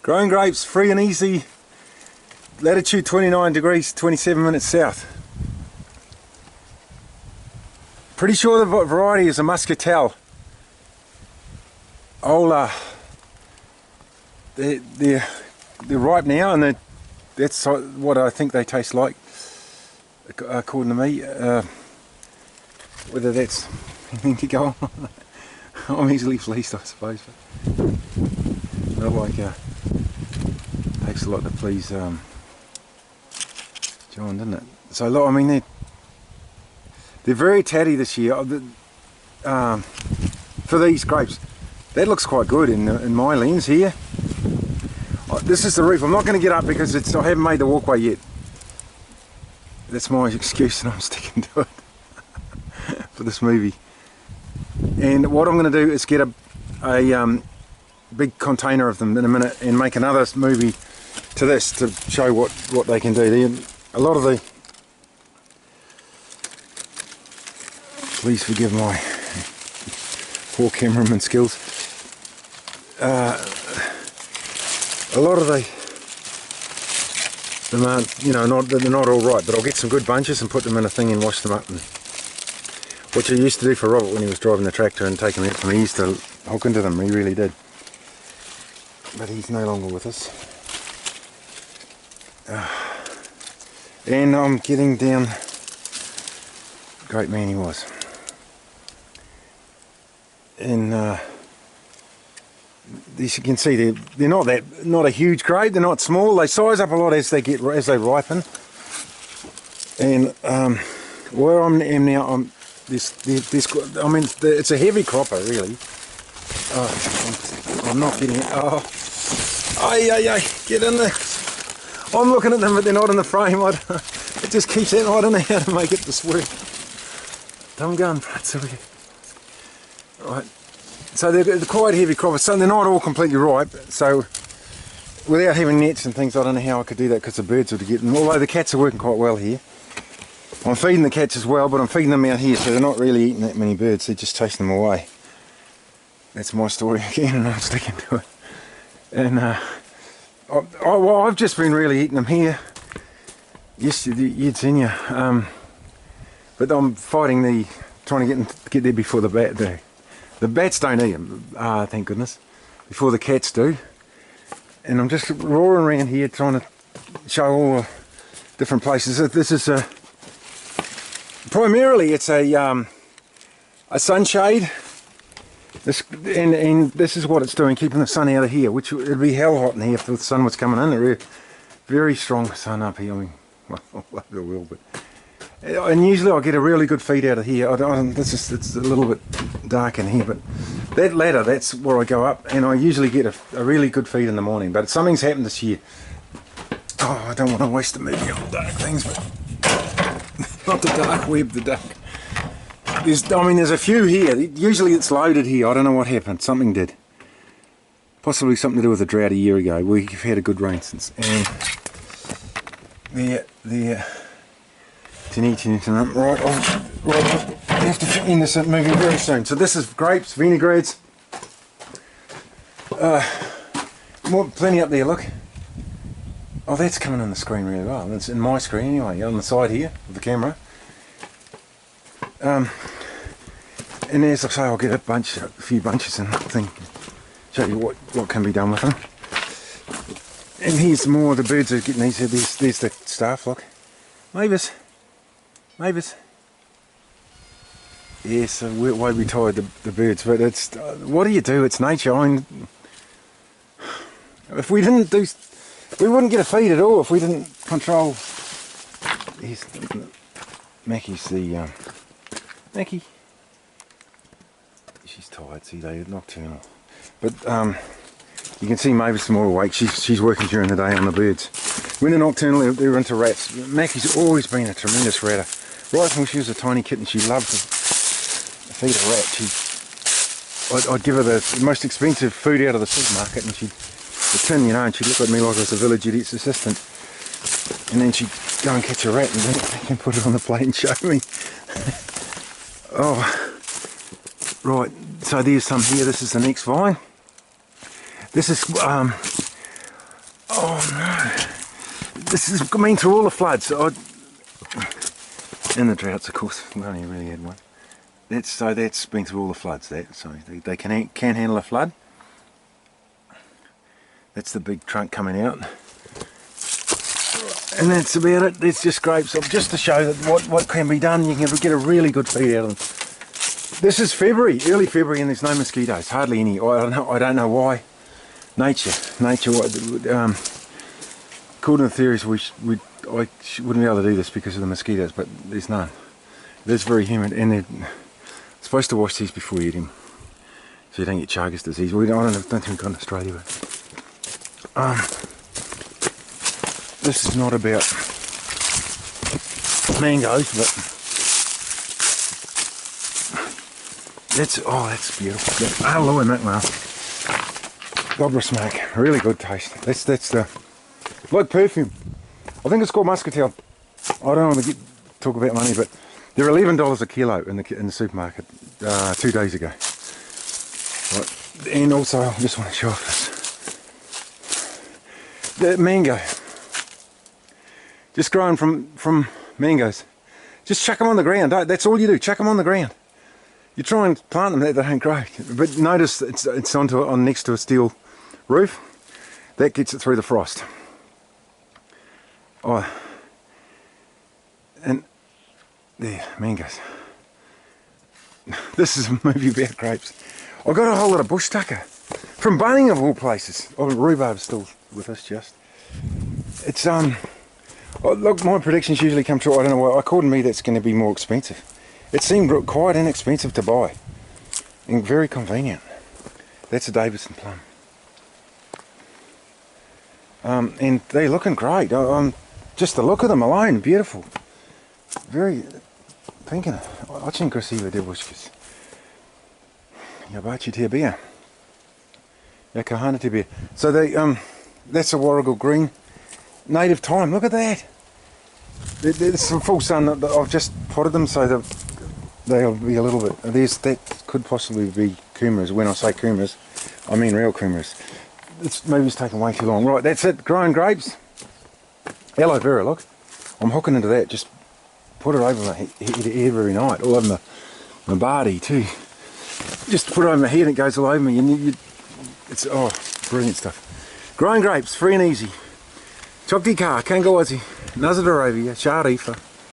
Growing grapes, free and easy. Latitude 29 degrees, 27 minutes south. Pretty sure the variety is a muscatel. They're ripe now, and that's what I think they taste like, according to me. Whether that's anything to go on, I'm easily fleeced, I suppose. But not like takes a lot to please John, doesn't it? So look, I mean they're very tatty this year. For these grapes, that looks quite good in my lens here. This is the roof. I'm not going to get up because I haven't made the walkway yet. That's my excuse, and I'm sticking to it for this movie. And what I'm going to do is get a big container of them in a minute and make another movie to this to show what they can do. A lot of the, please forgive my poor cameraman skills. A lot of them aren't, you know, they're not all right, but I'll get some good bunches and put them in a thing and wash them up. And what you used to do for Robert when he was driving the tractor and taking them out from me, he used to hook into them, he really did. But he's no longer with us. And I'm getting down, great man he was. And as you can see, they're not a huge grade. They're not small. They size up a lot as they ripen. And where I am now, I mean, it's a heavy cropper, really. I'm not getting it. Get in there. I'm looking at them, but they're not in the frame. It just keeps out. I don't know how to make it this work. Dumb gun, right. So they're quite heavy croppers, so they're not all completely ripe. So without having nets and things, I don't know how I could do that because the birds would get them. Although the cats are working quite well here. I'm feeding the cats as well, but I'm feeding them out here, so they're not really eating that many birds. They're just chasing them away. That's my story again, and I'm sticking to it. And I've just been really eating them here. Yes, you'd seen you. But I'm fighting trying to get there before the bat do. The bats don't eat them, thank goodness, before the cats do. And I'm just roaring around here trying to show all the different places. This is primarily it's a sunshade. And this is what it's doing, keeping the sun out of here, which it'd be hell hot in here if the sun was coming in. There's very strong sun up here. I mean, well, it will, but. And usually I get a really good feed out of here. It's a little bit dark in here, but that ladder, that's where I go up, and I usually get a really good feed in the morning. But something's happened this year. Oh, I don't want to waste the movie on dark things, but not the dark web, the dark. There's a few here. Usually it's loaded here. I don't know what happened. Something did. Possibly something to do with the drought a year ago. We've had a good rain since. And there. Right, I have to end this movie very soon. So this is grapes, vinogrades. Plenty up there, look. Oh, that's coming on the screen really well. It's in my screen anyway, on the side here of the camera. And as I say, I'll get a few bunches and thing, show you what can be done with them. And here's more of the birds are getting these. There's the staff, look. Mavis. Yes, why we tied the birds, but it's what do you do? It's nature. I mean, if we didn't do, we wouldn't get a feed at all if we didn't control. Here's Mackie's the Mackie. She's tired. See, they're nocturnal, but you can see Mavis more awake. She's working during the day on the birds. When they're nocturnal, they're into rats. Mackie's always been a tremendous ratter. Right from when she was a tiny kitten, she loved to feed a rat. I'd give her the most expensive food out of the supermarket, and the tin, you know, and she'd look at me like I was a village idiot's assistant. And then she'd go and catch a rat and then put it on the plate and show me. Oh, right. So there's some here. This is the next vine. This is Oh no. This has been through all the floods. And the droughts, of course. We only really had one. That's been through all the floods. So they can handle a flood. That's the big trunk coming out. And that's about it. It's just grapes. Just to show that what can be done. You can get a really good feed out of them. This is February, early February, and there's no mosquitoes. Hardly any. I don't know why. Nature. According to theories, I wouldn't be able to do this because of the mosquitoes, but there's none. It is very humid, and they're supposed to wash these before you eat them, so you don't get Chagas disease. I don't think we've got in Australia, but this is not about mangoes, but that's beautiful. Hello, mate. Wow. Gobler smoke, really good taste. That's the like perfume. I think it's called muscatel. I don't want to talk about money, but they're $11 a kilo in the supermarket 2 days ago. Right. And also, I just want to show off this. The mango, just growing from mangoes. Just chuck them on the ground. That's all you do. Chuck them on the ground. You try and plant them, they don't grow. But notice it's on next to a steel roof. That gets it through the frost. Oh, and there, mangoes. This is a movie about grapes. I got a whole lot of bush tucker from Bunning of all places. Oh, rhubarb's still with us. Just it's oh, look, my predictions usually come true. I don't know why. According to me, that's going to be more expensive. It seemed quite inexpensive to buy and very convenient. That's a Davidson plum. And they're looking great. Just the look of them alone, beautiful. Very thinking. Очень красивые девушки. Я бачу тебя. Я кохаю тебя. So that's a Warrigal green, native thyme. Look at that. It's the full sun. I've just potted them so that they'll be a little bit. That could possibly be kumaras. When I say kumaras, I mean real kumaras. Maybe it's taken way too long. Right, that's it. Growing grapes. Aloe vera, look. I'm hooking into that. Just put it over my head every night. All over my body too. Just put it over my head and it goes all over me. And it's brilliant stuff. Growing grapes, free and easy. Chokti ka, Kangawazi, Nazarovia, Sharifa.